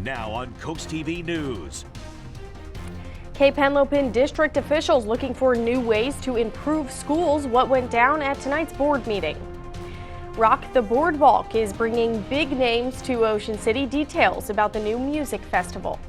Now on CoastTV News. Cape Henlopen District officials looking for new ways to improve schools. What went down at tonight's board meeting? Rock the Boardwalk is bringing big names to Ocean City. Details about the new music festival.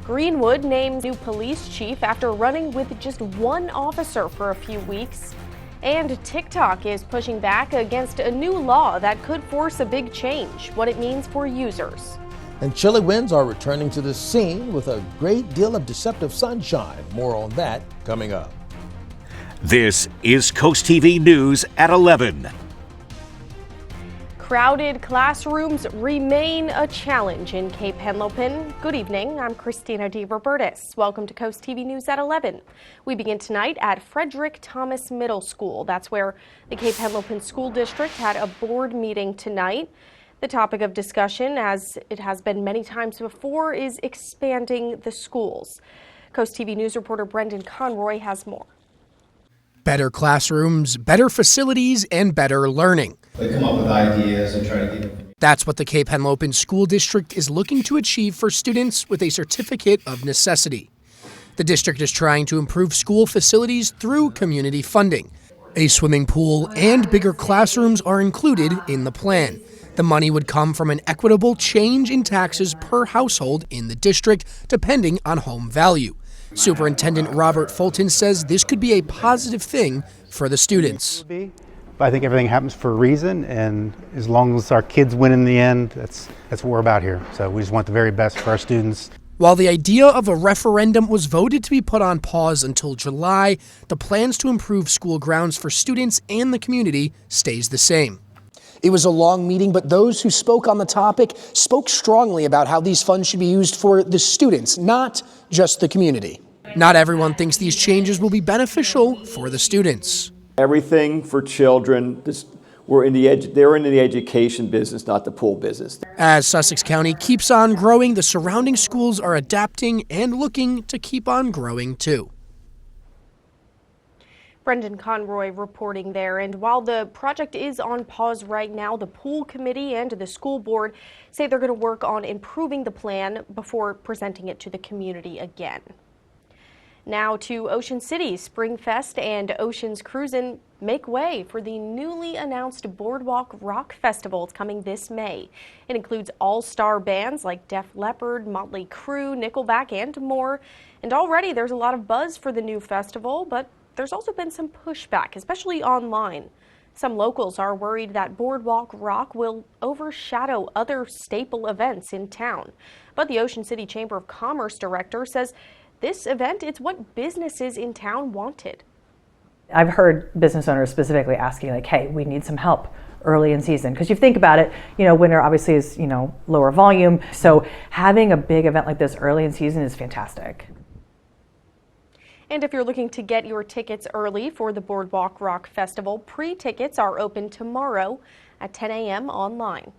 Greenwood names new police chief after running with just one officer for a few weeks. And TikTok is pushing back against a new law that could force a big change, what it means for users. And chilly winds are returning to the scene with a great deal of deceptive sunshine. More on that coming up. This is CoastTV News at 11. Crowded classrooms remain a challenge in Cape Henlopen. Good evening, I'm Christina DeRobertis. Welcome to CoastTV News at 11. We begin tonight at Frederick Thomas Middle School. That's where the Cape Henlopen School District had a board meeting tonight. The topic of discussion, as it has been many times before, is expanding the schools. CoastTV News reporter Brendan Conroy has more. Better classrooms, better facilities, and better learning. They come up with ideas and try to give them. That's what the Cape Henlopen School District is looking to achieve for students with a certificate of necessity. The district is trying to improve school facilities through community funding. A swimming pool and bigger classrooms are included in the plan. The money would come from an equitable change in taxes per household in the district, depending on home value. Superintendent Robert Fulton says this could be a positive thing for the students. I think everything happens for a reason, and as long as our kids win in the end, that's what we're about here. So we just want the very best for our students. While the idea of a referendum was voted to be put on pause until July, the plans to improve school grounds for students and the community stays the same. It was a long meeting, but those who spoke on the topic spoke strongly about how these funds should be used for the students, not just the community. Not everyone thinks these changes will be beneficial for the students. Everything for children, they're in the education business, not the pool business. As Sussex County keeps on growing, the surrounding schools are adapting and looking to keep on growing too. Brendan Conroy reporting there. And while the project is on pause right now, the pool committee and the school board say they're going to work on improving the plan before presenting it to the community again. Now to Ocean City. Springfest and Oceans Cruisin' make way for the newly announced Boardwalk Rock Festival. It's coming this May. It includes all-star bands like Def Leppard, Motley Crue, Nickelback, and more. And already there's a lot of buzz for the new festival, but there's also been some pushback, especially online. Some locals are worried that Boardwalk Rock will overshadow other staple events in town. But the Ocean City Chamber of Commerce director says this event, it's what businesses in town wanted. I've heard business owners specifically asking, like, hey, we need some help early in season. Because you think about it, winter obviously is, lower volume. So having a big event like this early in season is fantastic. And if you're looking to get your tickets early for the Boardwalk Rock Festival, pre-tickets are open tomorrow at 10 a.m. online.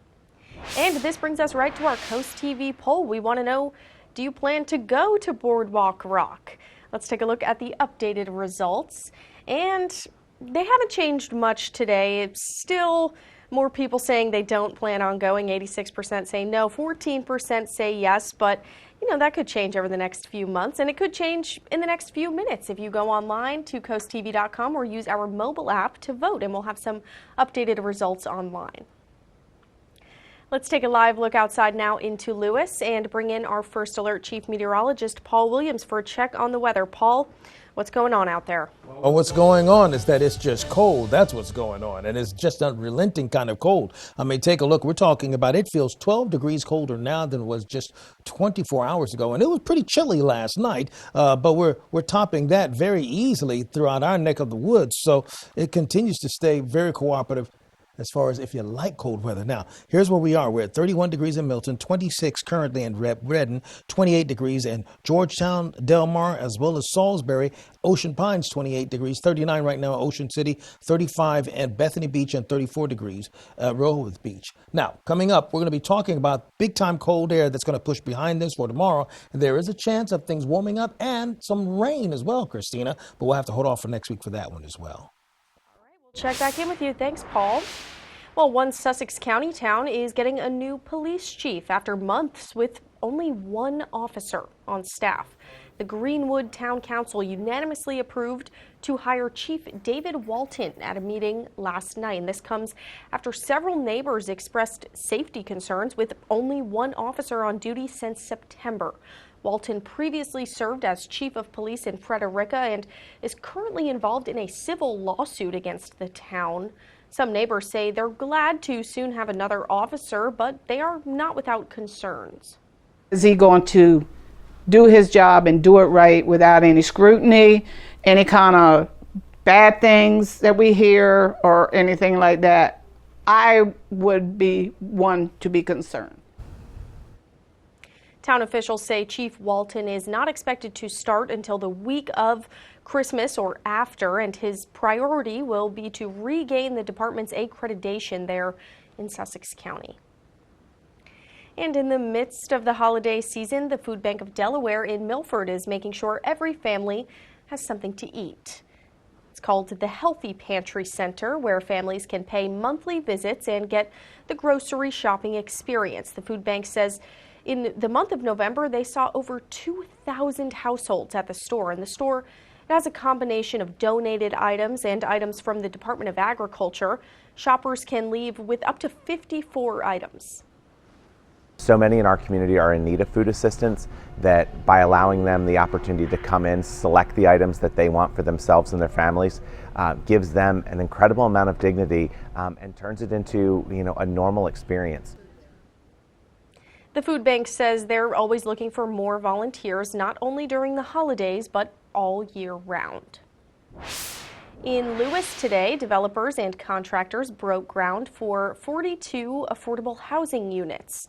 And this brings us right to our CoastTV poll. We want to know, do you plan to go to Boardwalk Rock? Let's take a look at the updated results. And they haven't changed much today. It's still more people saying they don't plan on going. 86% say no, 14% say yes, but that could change over the next few months, and it could change in the next few minutes if you go online to coasttv.com or use our mobile app to vote, and we'll have some updated results online. Let's take a live look outside now into Lewis and bring in our First Alert Chief Meteorologist, Paul Williams, for a check on the weather. Paul, what's going on out there? Well, what's going on is that it's just cold. That's what's going on. And it's just a relenting kind of cold. I mean, take a look. We're talking about it feels 12 degrees colder now than it was just 24 hours ago. And it was pretty chilly last night, but we're topping that very easily throughout our neck of the woods. So it continues to stay very cooperative as far as if you like cold weather. Now, here's where we are. We're at 31 degrees in Milton, 26 currently in Redden, 28 degrees in Georgetown, Del Mar, as well as Salisbury. Ocean Pines, 28 degrees, 39 right now, Ocean City, 35 at Bethany Beach, and 34 degrees at Rehoboth Beach. Now, coming up, we're going to be talking about big-time cold air that's going to push behind this for tomorrow. There is a chance of things warming up and some rain as well, Christina, but we'll have to hold off for next week for that one as well. We'll check back in with you. Thanks, Paul. Well, one Sussex County town is getting a new police chief after months with only one officer on staff. The Greenwood Town Council unanimously approved to hire Chief David Walton at a meeting last night. And this comes after several neighbors expressed safety concerns with only one officer on duty since September. Walton previously served as chief of police in Frederica and is currently involved in a civil lawsuit against the town. Some neighbors say they're glad to soon have another officer, but they are not without concerns. Is he going to do his job and do it right without any scrutiny, any kind of bad things that we hear or anything like that? I would be one to be concerned. Town officials say Chief Walton is not expected to start until the week of Christmas or after, and his priority will be to regain the department's accreditation there in Sussex County. And in the midst of the holiday season, the Food Bank of Delaware in Milford is making sure every family has something to eat. It's called the Healthy Pantry Center, where families can pay monthly visits and get the grocery shopping experience. The food bank says in the month of November, they saw over 2,000 households at the store, and the store has a combination of donated items and items from the Department of Agriculture. Shoppers can leave with up to 54 items. So many in our community are in need of food assistance that by allowing them the opportunity to come in, select the items that they want for themselves and their families, gives them an incredible amount of dignity and turns it into, a normal experience. The food bank says they're always looking for more volunteers, not only during the holidays, but all year round. In Lewis today, developers and contractors broke ground for 42 affordable housing units.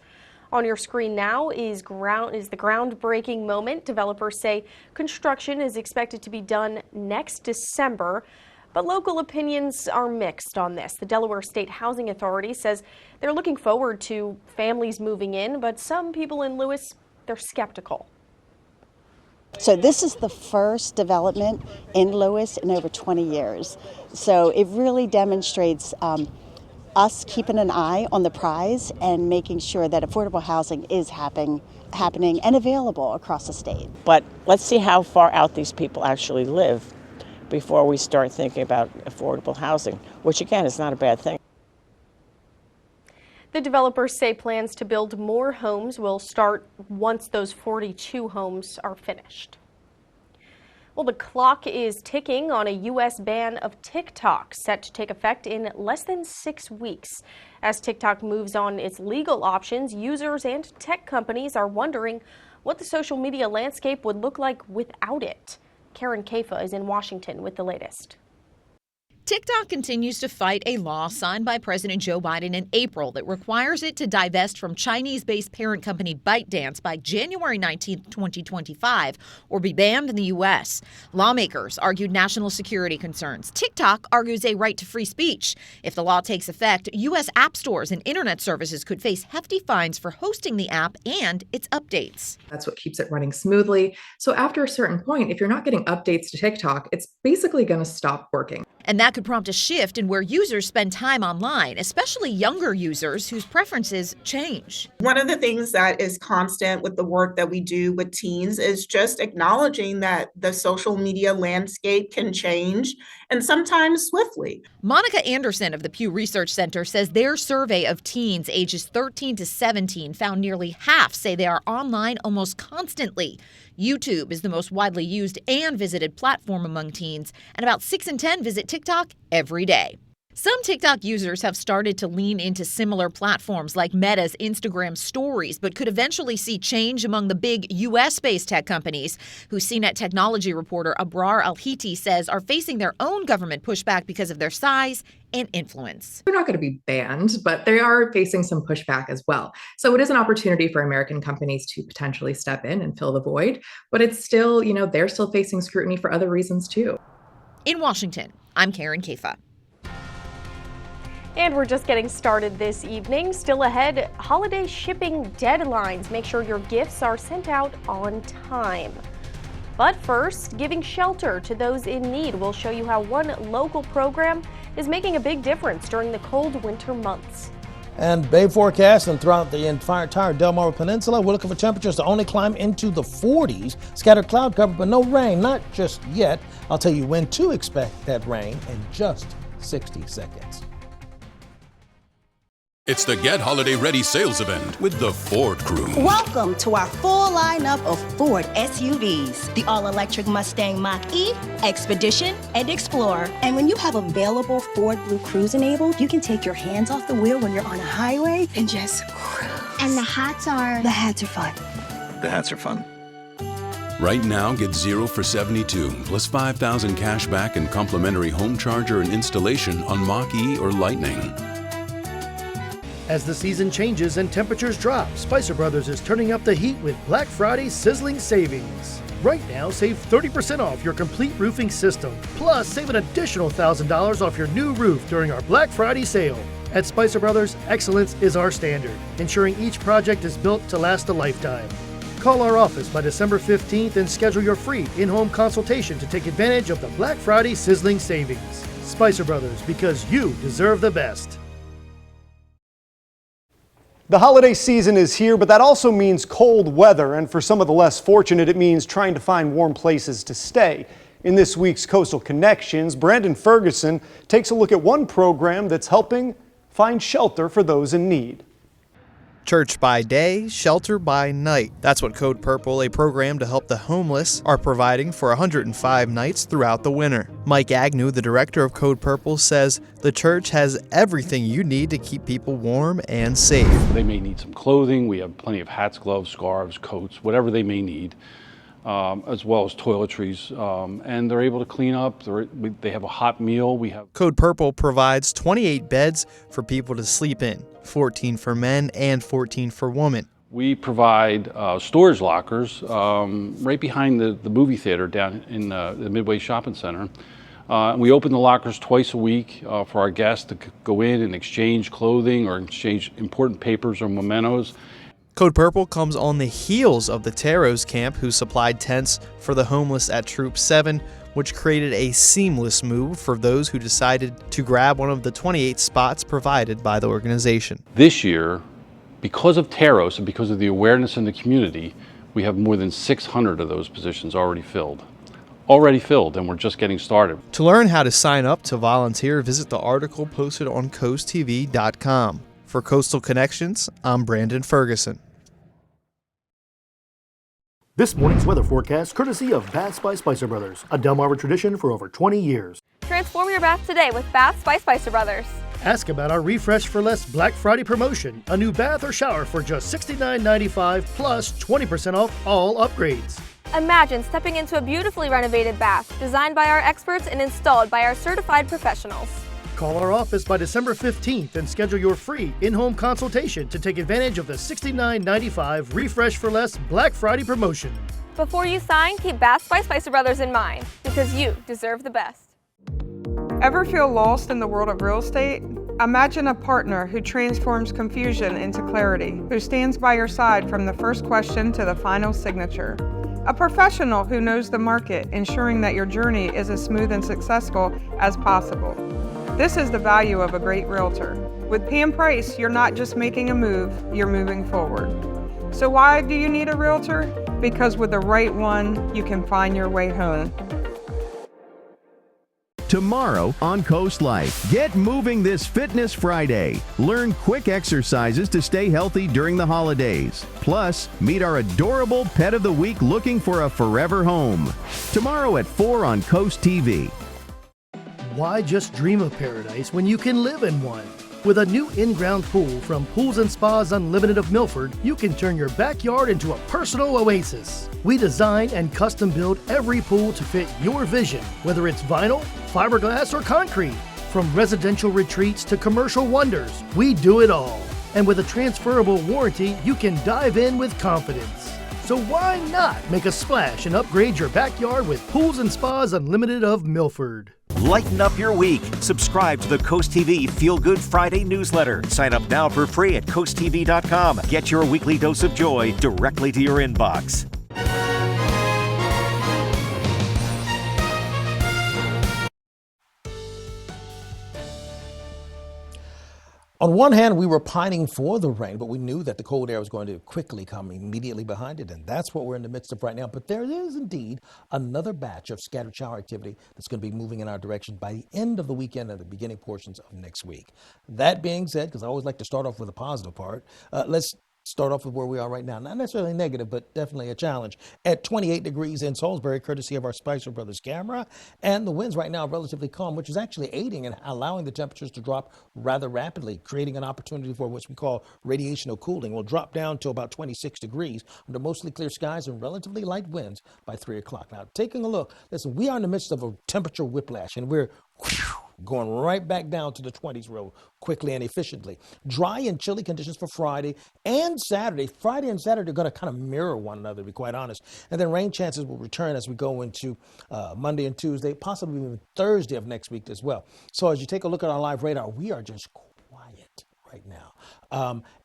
On your screen now is the groundbreaking moment. Developers say construction is expected to be done next December, but local opinions are mixed on this. The Delaware State Housing Authority says they're looking forward to families moving in, but some people in Lewis, they're skeptical. So this is the first development in Lewis in over 20 years. So it really demonstrates us keeping an eye on the prize and making sure that affordable housing is happening and available across the state. But let's see how far out these people actually live before we start thinking about affordable housing, which again is not a bad thing. The developers say plans to build more homes will start once those 42 homes are finished. Well, the clock is ticking on a U.S. ban of TikTok set to take effect in less than 6 weeks. As TikTok moves on its legal options, users and tech companies are wondering what the social media landscape would look like without it. Karen Kafa is in Washington with the latest. TikTok continues to fight a law signed by President Joe Biden in April that requires it to divest from Chinese-based parent company ByteDance by January 19, 2025, or be banned in the U.S. Lawmakers argued national security concerns. TikTok argues a right to free speech. If the law takes effect, U.S. app stores and internet services could face hefty fines for hosting the app and its updates. That's what keeps it running smoothly. So after a certain point, if you're not getting updates to TikTok, it's basically going to stop working. And that could prompt a shift in where users spend time online, especially younger users whose preferences change. One of the things that is constant with the work that we do with teens is just acknowledging that the social media landscape can change, and sometimes swiftly. Monica Anderson of the Pew Research Center says their survey of teens ages 13 to 17 found nearly half say they are online almost constantly. YouTube is the most widely used and visited platform among teens, and about 6 in 10 visit TikTok every day. Some TikTok users have started to lean into similar platforms like Meta's Instagram Stories, but could eventually see change among the big U.S.-based tech companies, who CNET technology reporter Abrar Al-Hiti says are facing their own government pushback because of their size and influence. They're not going to be banned, but they are facing some pushback as well. So it is an opportunity for American companies to potentially step in and fill the void, but it's still, they're still facing scrutiny for other reasons too. In Washington, I'm Karen Kafa. And we're just getting started this evening. Still ahead, holiday shipping deadlines. Make sure your gifts are sent out on time. But first, giving shelter to those in need. We'll show you how one local program is making a big difference during the cold winter months. And Bay forecast and throughout the entire Delmarva Peninsula, we're looking for temperatures to only climb into the 40s. Scattered cloud cover, but no rain, not just yet. I'll tell you when to expect that rain in just 60 seconds. It's the Get Holiday Ready sales event with the Ford crew. Welcome to our full lineup of Ford SUVs. The all-electric Mustang Mach-E, Expedition, and Explorer. And when you have available Ford Blue Cruise enabled, you can take your hands off the wheel when you're on a highway and just cruise. And the hats are fun. The hats are fun. Right now, get 0 for 72, plus $5,000 cash back and complimentary home charger and installation on Mach-E or Lightning. As the season changes and temperatures drop, Spicer Brothers is turning up the heat with Black Friday sizzling savings. Right now, save 30% off your complete roofing system. Plus, save an additional $1,000 off your new roof during our Black Friday sale. At Spicer Brothers, excellence is our standard, ensuring each project is built to last a lifetime. Call our office by December 15th and schedule your free in-home consultation to take advantage of the Black Friday sizzling savings. Spicer Brothers, because you deserve the best. The holiday season is here, but that also means cold weather, and for some of the less fortunate, it means trying to find warm places to stay. In this week's Coastal Connections, Brandon Ferguson takes a look at one program that's helping find shelter for those in need. Church by day, shelter by night. That's what Code Purple, a program to help the homeless, are providing for 105 nights throughout the winter. Mike Agnew, the director of Code Purple, says the church has everything you need to keep people warm and safe. They may need some clothing. We have plenty of hats, gloves, scarves, coats, whatever they may need, as well as toiletries. And they're able to clean up. They have a hot meal. Code Purple provides 28 beds for people to sleep in, 14 for men and 14 for women. We provide storage lockers right behind the movie theater down in the Midway Shopping Center. We open the lockers twice a week for our guests to go in and exchange clothing or exchange important papers or mementos. Code Purple comes on the heels of the Taros camp, who supplied tents for the homeless at Troop 7, which created a seamless move for those who decided to grab one of the 28 spots provided by the organization. This year, because of Taros and because of the awareness in the community, we have more than 600 of those positions already filled, and we're just getting started. To learn how to sign up to volunteer, visit the article posted on CoastTV.com. For Coastal Connections, I'm Brandon Ferguson. This morning's weather forecast courtesy of Baths by Spicer Brothers, a Delmarva tradition for over 20 years. Transform your bath today with Baths by Spicer Brothers. Ask about our Refresh for Less Black Friday promotion. A new bath or shower for just $69.95 plus 20% off all upgrades. Imagine stepping into a beautifully renovated bath designed by our experts and installed by our certified professionals. Call our office by December 15th and schedule your free in-home consultation to take advantage of the $69.95 Refresh for Less Black Friday promotion. Before you sign, keep Baths by Spicer Brothers in mind, because you deserve the best. Ever feel lost in the world of real estate? Imagine a partner who transforms confusion into clarity, who stands by your side from the first question to the final signature. A professional who knows the market, ensuring that your journey is as smooth and successful as possible. This is the value of a great realtor. With Pam Price, you're not just making a move, you're moving forward. So why do you need a realtor? Because with the right one, you can find your way home. Tomorrow on Coast Life, get moving this Fitness Friday. Learn quick exercises to stay healthy during the holidays. Plus, meet our adorable pet of the week looking for a forever home. Tomorrow at 4 on Coast TV. Why just dream of paradise when you can live in one? With a new in-ground pool from Pools and Spas Unlimited of Milford, you can turn your backyard into a personal oasis. We design and custom build every pool to fit your vision, whether it's vinyl, fiberglass, or concrete. From residential retreats to commercial wonders, we do it all. And with a transferable warranty, you can dive in with confidence. So why not make a splash and upgrade your backyard with Pools and Spas Unlimited of Milford? Lighten up your week. Subscribe to the Coast TV Feel Good Friday newsletter. Sign up now for free at CoastTV.com. Get your weekly dose of joy directly to your inbox. On one hand, we were pining for the rain, but we knew that the cold air was going to quickly come immediately behind it, and that's what we're in the midst of right now. But there is indeed another batch of scattered shower activity that's going to be moving in our direction by the end of the weekend and the beginning portions of next week. That being said, because I always like to start off with the positive part, let's start off with where we are right now. Not necessarily negative, but definitely a challenge. At 28 degrees in Salisbury, courtesy of our Spicer Brothers camera. And the winds right now are relatively calm, which is actually aiding and allowing the temperatures to drop rather rapidly, creating an opportunity for what we call radiational cooling. We'll drop down to about 26 degrees under mostly clear skies and relatively light winds by 3 o'clock. Now, taking a look, listen, we are in the midst of a temperature whiplash, and we're going right back down to the 20s real quickly and efficiently. Dry and chilly conditions for Friday and Saturday. Friday and Saturday are going to kind of mirror one another, to be quite honest. And then rain chances will return as we go into Monday and Tuesday, possibly even Thursday of next week as well. So as you take a look at our live radar, we are just quiet right now.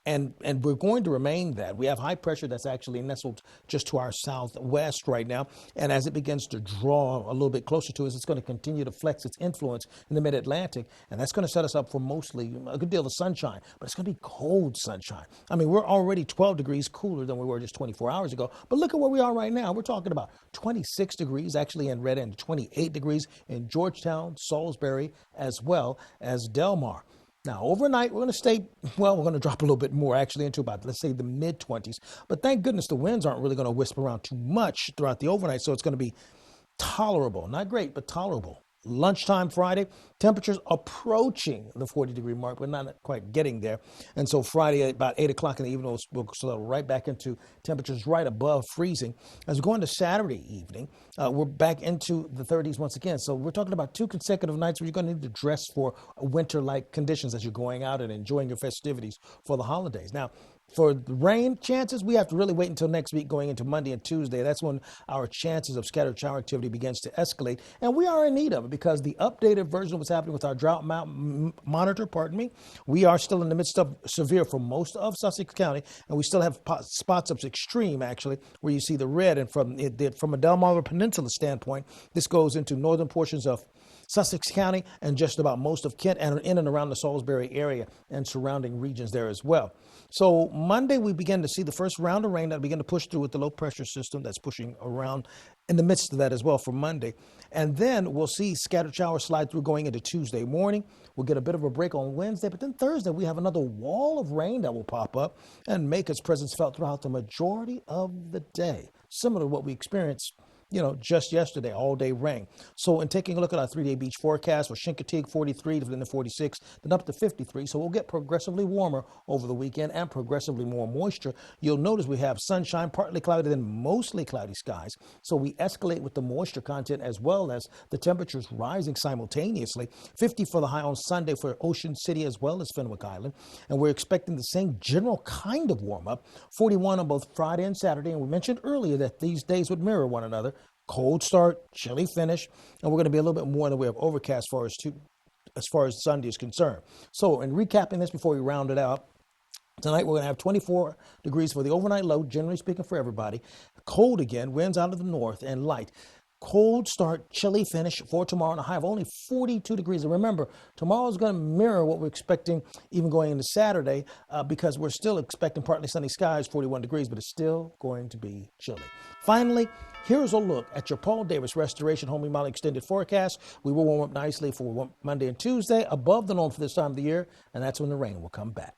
And we're going to remain that. We have high pressure that's actually nestled just to our southwest right now. And as it begins to draw a little bit closer to us, it's going to continue to flex its influence in the mid-Atlantic. And that's going to set us up for mostly a good deal of sunshine. But it's going to be cold sunshine. I mean, we're already 12 degrees cooler than we were just 24 hours ago. But look at where we are right now. We're talking about 26 degrees actually in Red End, 28 degrees in Georgetown, Salisbury, as well as Del Mar. Now, overnight, we're going to stay, well, we're going to drop a little bit more, actually, into about, let's say, the mid-20s. But thank goodness the winds aren't really going to wisp around too much throughout the overnight, so it's going to be tolerable. Not great, but tolerable. Lunchtime Friday, temperatures approaching the 40-degree mark, but not quite getting there. And so Friday at about 8 o'clock in the evening, we'll slow right back into temperatures right above freezing. As we go into Saturday evening, we're back into the 30s once again. So we're talking about 2 consecutive nights where you're going to need to dress for winter-like conditions as you're going out and enjoying your festivities for the holidays. Now, for the rain chances, we have to really wait until next week going into Monday and Tuesday. That's when our chances of scattered shower activity begins to escalate. And we are in need of it because the updated version of what's happening with our drought monitor, we are still in the midst of severe for most of Sussex County. And we still have spots of extreme, actually, where you see the red. And from a Delmarva Peninsula standpoint, this goes into northern portions of Sussex County and just about most of Kent and in and around the Salisbury area and surrounding regions there as well. So Monday, we begin to see the first round of rain that begin to push through with the low pressure system that's pushing around in the midst of that as well for Monday. And then we'll see scattered showers slide through going into Tuesday morning. We'll get a bit of a break on Wednesday, but then Thursday, we have another wall of rain that will pop up and make its presence felt throughout the majority of the day, similar to what we experienced just yesterday, all day rain. So in taking a look at our 3-day beach forecast for Chincoteague, 43, then the 46, then up to 53. So we'll get progressively warmer over the weekend and progressively more moisture. You'll notice we have sunshine, partly cloudy, then mostly cloudy skies. So we escalate with the moisture content as well as the temperatures rising simultaneously. 50 for the high on Sunday for Ocean City as well as Fenwick Island. And we're expecting the same general kind of warm up, 41 on both Friday and Saturday. And we mentioned earlier that these days would mirror one another. Cold start, chilly finish, and we're going to be a little bit more in the way of overcast as far as Sunday is concerned. So in recapping this before we round it out, tonight we're going to have 24 degrees for the overnight low, generally speaking for everybody. Cold again, winds out of the north and light. Cold start, chilly finish for tomorrow, and a high of only 42 degrees. And remember, tomorrow is going to mirror what we're expecting even going into Saturday because we're still expecting partly sunny skies, 41 degrees, but it's still going to be chilly. Finally, here's a look at your Paul Davis Restoration Home Remodeling Extended Forecast. We will warm up nicely for Monday and Tuesday, above the norm for this time of the year, and that's when the rain will come back.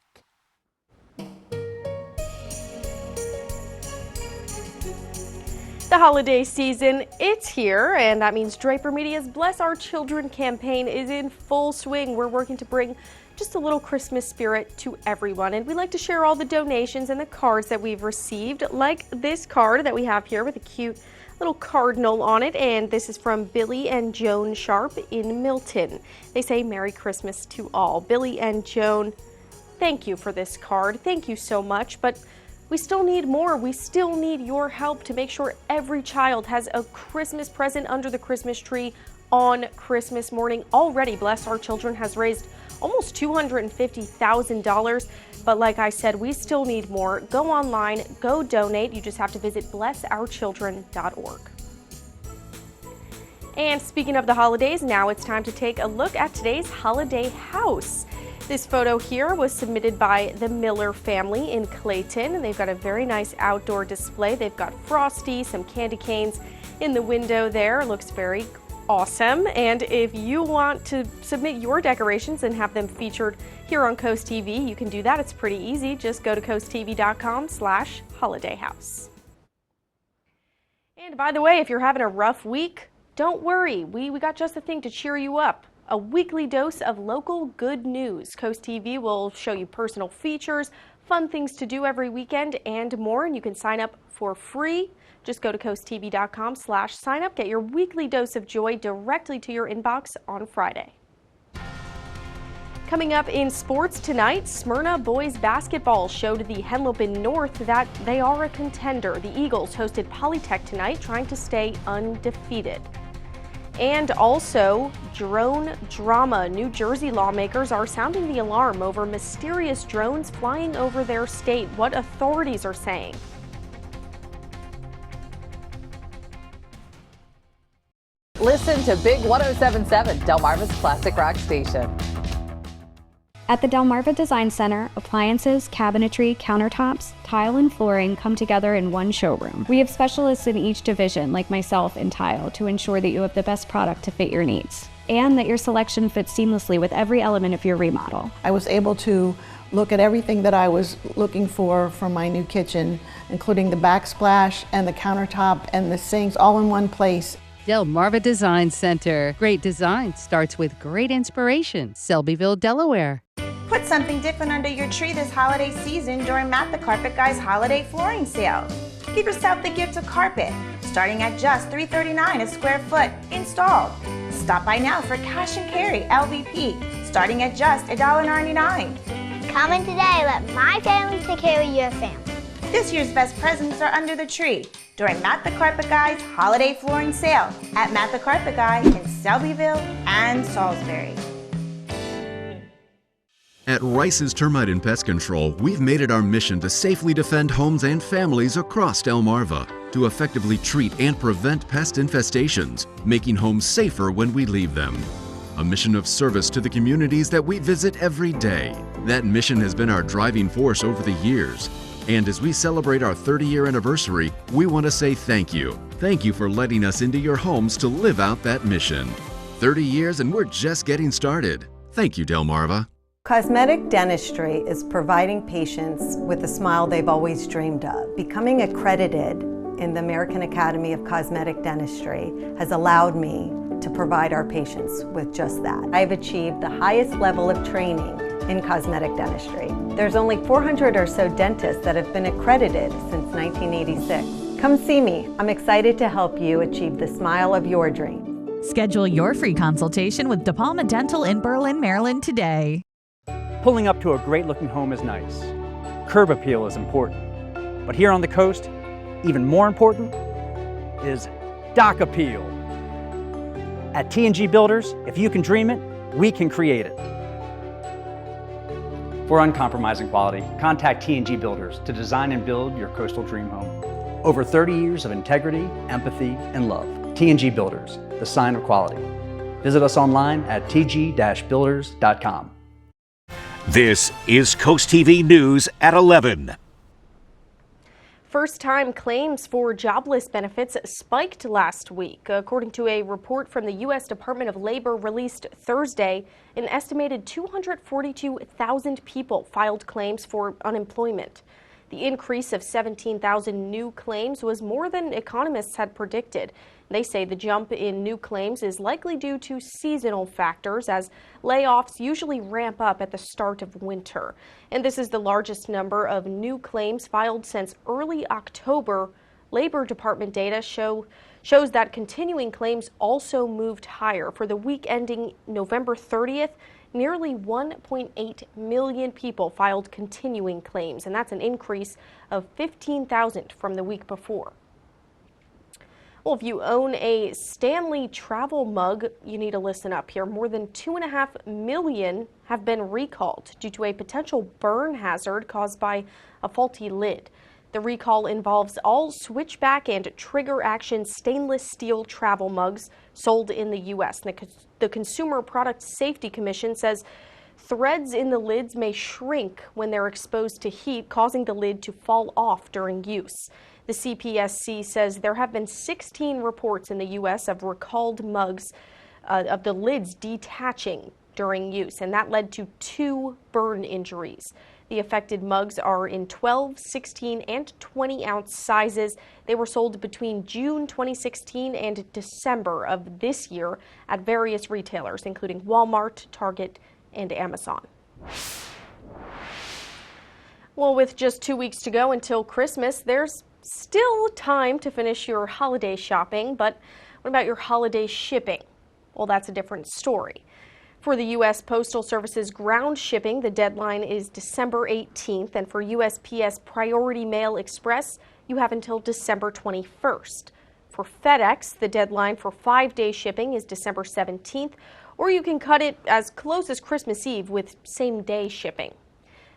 The holiday season, it's here, and that means Draper Media's Bless Our Children campaign is in full swing. We're working to bring just a little Christmas spirit to everyone, and we like to share all the donations and the cards that we've received, like this card that we have here with a cute little cardinal on it, and this is from Billy and Joan Sharp in Milton. They say Merry Christmas to all. Billy and Joan, thank you for this card. Thank you so much, but we still need more. We still need your help to make sure every child has a Christmas present under the Christmas tree on Christmas morning. Already, Bless Our Children has raised almost $250,000. But like I said, we still need more. Go online, go donate. You just have to visit blessourchildren.org. And speaking of the holidays, now it's time to take a look at today's holiday house. This photo here was submitted by the Miller family in Clayton, and they've got a very nice outdoor display. They've got Frosty, some candy canes in the window there. Looks very awesome. And if you want to submit your decorations and have them featured here on Coast TV, you can do that. It's pretty easy. Just go to coasttv.com/holidayhouse. And by the way, if you're having a rough week, don't worry. We got just the thing to cheer you up. A weekly dose of local good news. Coast TV will show you personal features, fun things to do every weekend, and more. And you can sign up for free. Just go to coasttv.com/sign up. Get your weekly dose of joy directly to your inbox on Friday. Coming up in sports tonight, Smyrna boys basketball showed the Henlopen North that they are a contender. The Eagles hosted Polytech tonight, trying to stay undefeated. And also, drone drama. New Jersey lawmakers are sounding the alarm over mysterious drones flying over their state. What authorities are saying. Listen to Big 107.7, Delmarva's classic rock station. At the Delmarva Design Center, appliances, cabinetry, countertops, tile, and flooring come together in one showroom. We have specialists in each division, like myself in tile, to ensure that you have the best product to fit your needs, and that your selection fits seamlessly with every element of your remodel. I was able to look at everything that I was looking for my new kitchen, including the backsplash and the countertop and the sinks all in one place. Delmarva Design Center. Great design starts with great inspiration. Selbyville, Delaware. Put something different under your tree this holiday season during Matt the Carpet Guy's holiday flooring sale. Give yourself the gift of carpet, starting at just $3.39 a square foot installed. Stop by now for cash and carry LVP, starting at just $1.99. Come in today, let my family take care of your family. This year's best presents are under the tree during Matt the Carpet Guy's holiday flooring sale at Matt the Carpet Guy in Selbyville and Salisbury. At Rice's Termite and Pest Control, we've made it our mission to safely defend homes and families across Delmarva, to effectively treat and prevent pest infestations, making homes safer when we leave them. A mission of service to the communities that we visit every day. That mission has been our driving force over the years. And as we celebrate our 30-year anniversary, we want to say thank you. Thank you for letting us into your homes to live out that mission. 30 years and we're just getting started. Thank you, Delmarva. Cosmetic dentistry is providing patients with the smile they've always dreamed of. Becoming accredited in the American Academy of Cosmetic Dentistry has allowed me to provide our patients with just that. I've achieved the highest level of training in cosmetic dentistry. There's only 400 or so dentists that have been accredited since 1986. Come see me. I'm excited to help you achieve the smile of your dreams. Schedule your free consultation with DePalma Dental in Berlin, Maryland today. Pulling up to a great-looking home is nice. Curb appeal is important. But here on the coast, even more important is dock appeal. At T&G Builders, if you can dream it, we can create it. For uncompromising quality, contact T&G Builders to design and build your coastal dream home. Over 30 years of integrity, empathy, and love. T&G Builders, the sign of quality. Visit us online at tg-builders.com. This is Coast TV News at 11. First-time claims for jobless benefits spiked last week. According to a report from the U.S. Department of Labor released Thursday, an estimated 242,000 people filed claims for unemployment. The increase of 17,000 new claims was more than economists had predicted. They say the jump in new claims is likely due to seasonal factors, as layoffs usually ramp up at the start of winter. And this is the largest number of new claims filed since early October. Labor Department data shows that continuing claims also moved higher. For the week ending November 30th, nearly 1.8 million people filed continuing claims, and that's an increase of 15,000 from the week before. Well, if you own a Stanley travel mug, you need to listen up here. More than 2.5 million have been recalled due to a potential burn hazard caused by a faulty lid. The recall involves all switchback and trigger action stainless steel travel mugs sold in the U.S. The Consumer Product Safety Commission says Threads in the lids may shrink when they're exposed to heat, causing the lid to fall off during use. The CPSC says there have been 16 reports in the U.S. of recalled mugs of the lids detaching during use, and that led to 2 burn injuries. The affected mugs are in 12, 16, and 20-ounce sizes. They were sold between June 2016 and December of this year at various retailers, including Walmart, Target, and Amazon. Well, with just 2 weeks to go until Christmas, there's still time to finish your holiday shopping, but what about your holiday shipping? Well, that's a different story. For the U.S. Postal Service's ground shipping, the deadline is December 18th, and for USPS Priority Mail Express, you have until December 21st. For FedEx, the deadline for 5-day shipping is December 17th, or you can cut it as close as Christmas Eve with same-day shipping.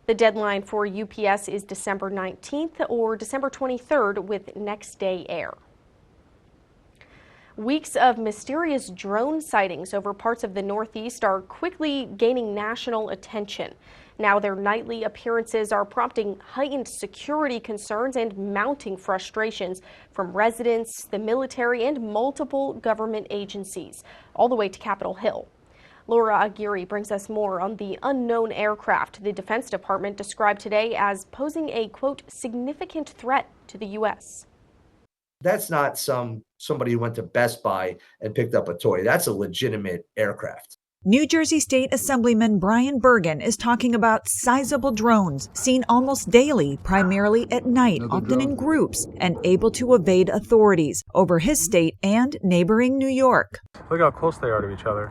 The deadline for UPS is December 19th or December 23rd with next-day air. Weeks of mysterious drone sightings over parts of the Northeast are quickly gaining national attention. Now their nightly appearances are prompting heightened security concerns and mounting frustrations from residents, the military, and multiple government agencies, all the way to Capitol Hill. Laura Aguirre brings us more on the unknown aircraft the Defense Department described today as posing a, quote, significant threat to the U.S. That's not somebody who went to Best Buy and picked up a toy. That's a legitimate aircraft. New Jersey State Assemblyman Brian Bergen is talking about sizable drones seen almost daily, primarily at night, often in groups, and able to evade authorities over his state and neighboring New York. Look how close they are to each other.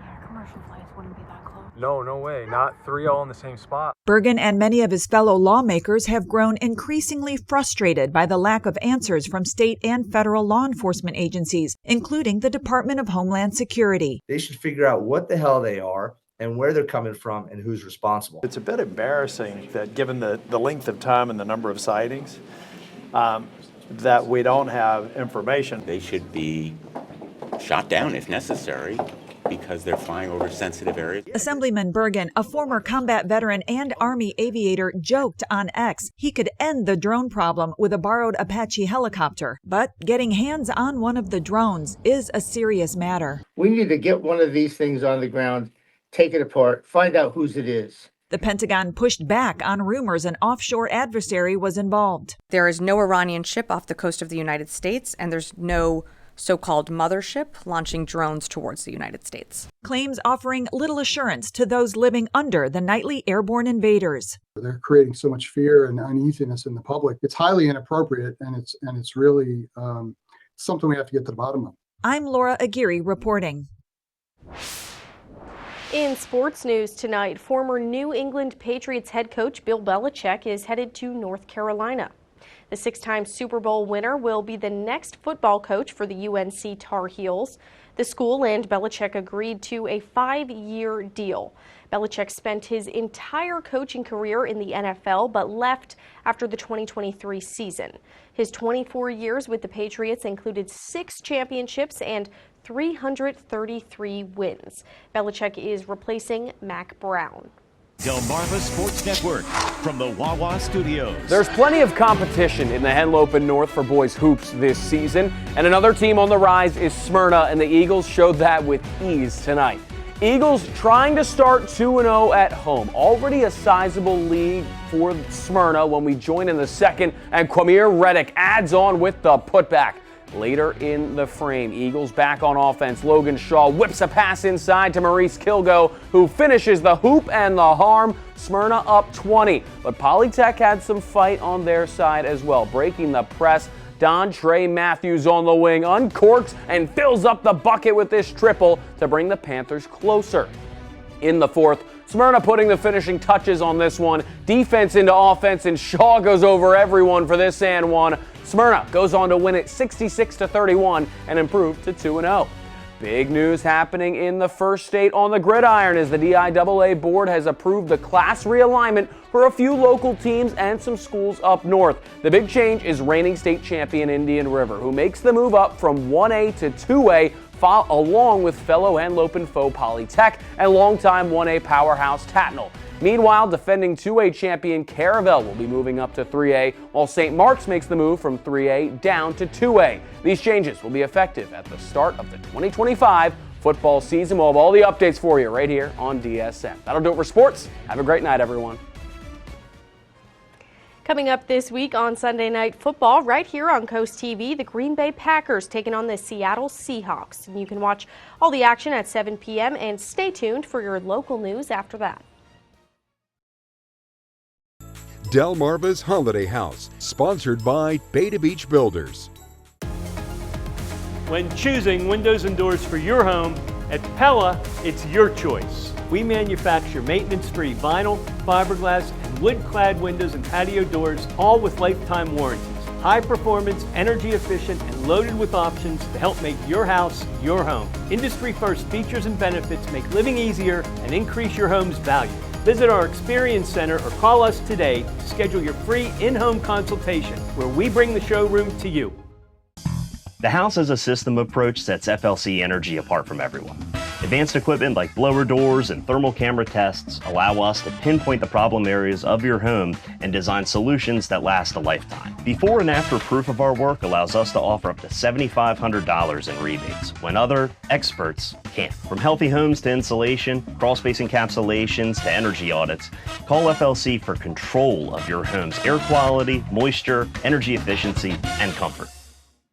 Yeah, commercial flights wouldn't be that close. No way. Not 3 all in the same spot. Bergen and many of his fellow lawmakers have grown increasingly frustrated by the lack of answers from state and federal law enforcement agencies, including the Department of Homeland Security. They should figure out what the hell they are and where they're coming from and who's responsible. It's a bit embarrassing that given the length of time and the number of sightings, that we don't have information. They should be shot down if necessary, because they're flying over sensitive areas. Assemblyman Bergen, a former combat veteran and Army aviator, joked on X he could end the drone problem with a borrowed Apache helicopter. But getting hands on one of the drones is a serious matter. We need to get one of these things on the ground, take it apart, find out whose it is. The Pentagon pushed back on rumors an offshore adversary was involved. There is no Iranian ship off the coast of the United States, and there's no so-called mothership launching drones towards the United States. Claims offering little assurance to those living under the nightly airborne invaders. They're creating so much fear and uneasiness in the public. It's highly inappropriate, and it's really something we have to get to the bottom of. I'm Laura Aguirre reporting. In sports news tonight, former New England Patriots head coach Bill Belichick is headed to North Carolina. The 6-time Super Bowl winner will be the next football coach for the UNC Tar Heels. The school and Belichick agreed to a 5-year deal. Belichick spent his entire coaching career in the NFL, but left after the 2023 season. His 24 years with the Patriots included 6 championships and 333 wins. Belichick is replacing Mac Brown. Delmarva Sports Network from the Wawa Studios. There's plenty of competition in the Henlopen North for boys hoops this season, and another team on the rise is Smyrna, and the Eagles showed that with ease tonight. Eagles trying to start 2-0 at home. Already a sizable lead for Smyrna when we join in the second, and Quamir Reddick adds on with the putback. Later in the frame, Eagles back on offense. Logan Shaw whips a pass inside to Maurice Kilgo, who finishes the hoop and the harm. Smyrna up 20, but Polytech had some fight on their side as well. Breaking the press, Dontre Matthews on the wing uncorks and fills up the bucket with this triple to bring the Panthers closer. In the fourth, Smyrna putting the finishing touches on this one. Defense into offense, and Shaw goes over everyone for this and one. Smyrna goes on to win it 66-31 and improve to 2-0. Big news happening in the First State on the gridiron as the DIAA board has approved the class realignment for a few local teams and some schools up north. The big change is reigning state champion Indian River, who makes the move up from 1A to 2A along with fellow Henlopen foe Polytech and longtime 1A powerhouse Tatnall. Meanwhile, defending 2A champion Caravel will be moving up to 3A, while St. Mark's makes the move from 3A down to 2A. These changes will be effective at the start of the 2025 football season. We'll have all the updates for you right here on DSN. That'll do it for sports. Have a great night, everyone. Coming up this week on Sunday Night Football, right here on Coast TV, the Green Bay Packers taking on the Seattle Seahawks. And you can watch all the action at 7 p.m. and stay tuned for your local news after that. Delmarva's Holiday House, sponsored by Beta Beach Builders. When choosing windows and doors for your home, at Pella, it's your choice. We manufacture maintenance-free vinyl, fiberglass, and wood-clad windows and patio doors, all with lifetime warranties. High performance, energy efficient, and loaded with options to help make your house your home. Industry-first features and benefits make living easier and increase your home's value. Visit our Experience Center or call us today to schedule your free in-home consultation, where we bring the showroom to you. The house as a system approach sets FLC Energy apart from everyone. Advanced equipment like blower doors and thermal camera tests allow us to pinpoint the problem areas of your home and design solutions that last a lifetime. Before and after proof of our work allows us to offer up to $7,500 in rebates, when other experts can't. From healthy homes to insulation, crawl-space encapsulations to energy audits, call FLC for control of your home's air quality, moisture, energy efficiency, and comfort.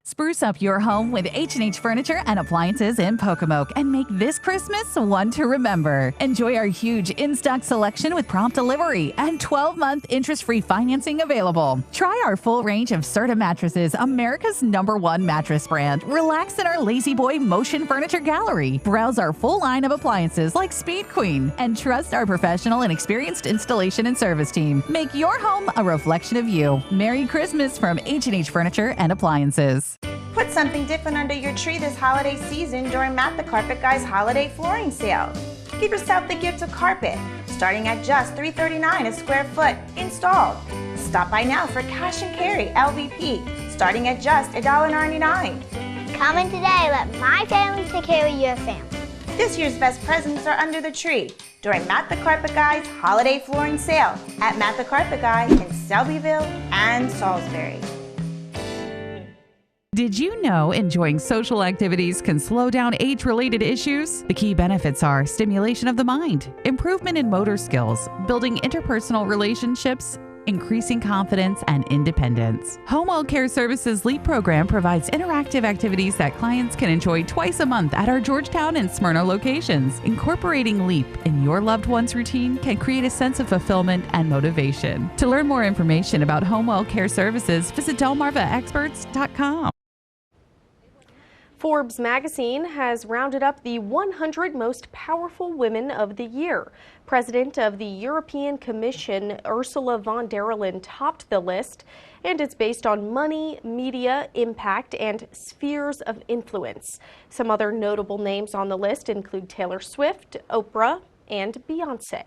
Spruce up your home with H&H Furniture and Appliances in Pocomoke and make this Christmas one to remember. Enjoy our huge in-stock selection with prompt delivery and 12-month interest-free financing available. Try our full range of Serta mattresses, America's #1 mattress brand. Relax in our Lazy Boy Motion Furniture Gallery. Browse our full line of appliances like Speed Queen and trust our professional and experienced installation and service team. Make your home a reflection of you. Merry Christmas from H&H Furniture and Appliances. Put something different under your tree this holiday season during Matt the Carpet Guy's holiday flooring sale. Give yourself the gift of carpet, starting at just $3.39 a square foot, installed. Stop by now for cash and carry LVP, starting at just $1.99. Come in today, let my family take care of your family. This year's best presents are under the tree during Matt the Carpet Guy's holiday flooring sale at Matt the Carpet Guy in Selbyville and Salisbury. Did you know enjoying social activities can slow down age-related issues? The key benefits are stimulation of the mind, improvement in motor skills, building interpersonal relationships, increasing confidence and independence. Home Well Care Services LEAP program provides interactive activities that clients can enjoy twice a month at our Georgetown and Smyrna locations. Incorporating LEAP in your loved one's routine can create a sense of fulfillment and motivation. To learn more information about Home Well Care Services, visit delmarvaexperts.com. Forbes magazine has rounded up the 100 most powerful women of the year. President of the European Commission, Ursula von der Leyen, topped the list, and it's based on money, media, impact, and spheres of influence. Some other notable names on the list include Taylor Swift, Oprah, and Beyonce.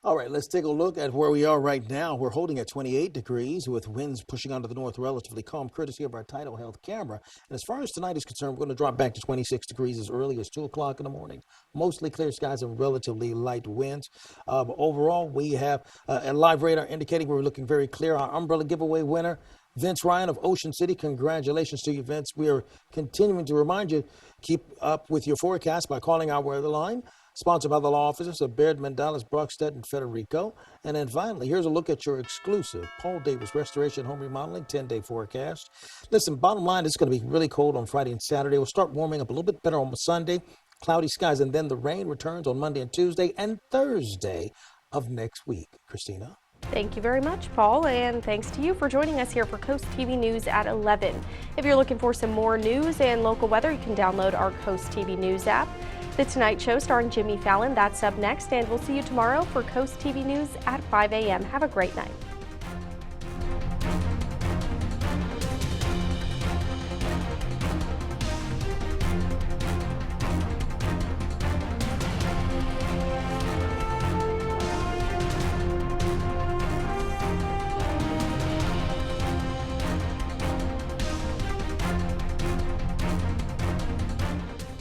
All right, let's take a look at where we are right now. We're holding at 28 degrees with winds pushing onto the north, relatively calm, courtesy of our Tidal Health camera. And as far as tonight is concerned, we're going to drop back to 26 degrees as early as 2 o'clock in the morning. Mostly clear skies and relatively light winds. Overall, we have a live radar indicating we're looking very clear. Our umbrella giveaway winner, Vince Ryan of Ocean City. Congratulations to you, Vince. We are continuing to remind you, keep up with your forecast by calling our weather line. Sponsored by the law offices of Baird, Mendalis, Brockstedt, and Federico. And then finally, here's a look at your exclusive Paul Davis Restoration Home Remodeling 10-day forecast. Listen, bottom line, it's going to be really cold on Friday and Saturday. We'll start warming up a little bit better on Sunday. Cloudy skies, and then the rain returns on Monday and Tuesday and Thursday of next week. Christina? Thank you very much, Paul, and thanks to you for joining us here for Coast TV News at 11. If you're looking for some more news and local weather, you can download our Coast TV News app. The Tonight Show starring Jimmy Fallon, that's up next, and we'll see you tomorrow for Coast TV News at 5 a.m. Have a great night.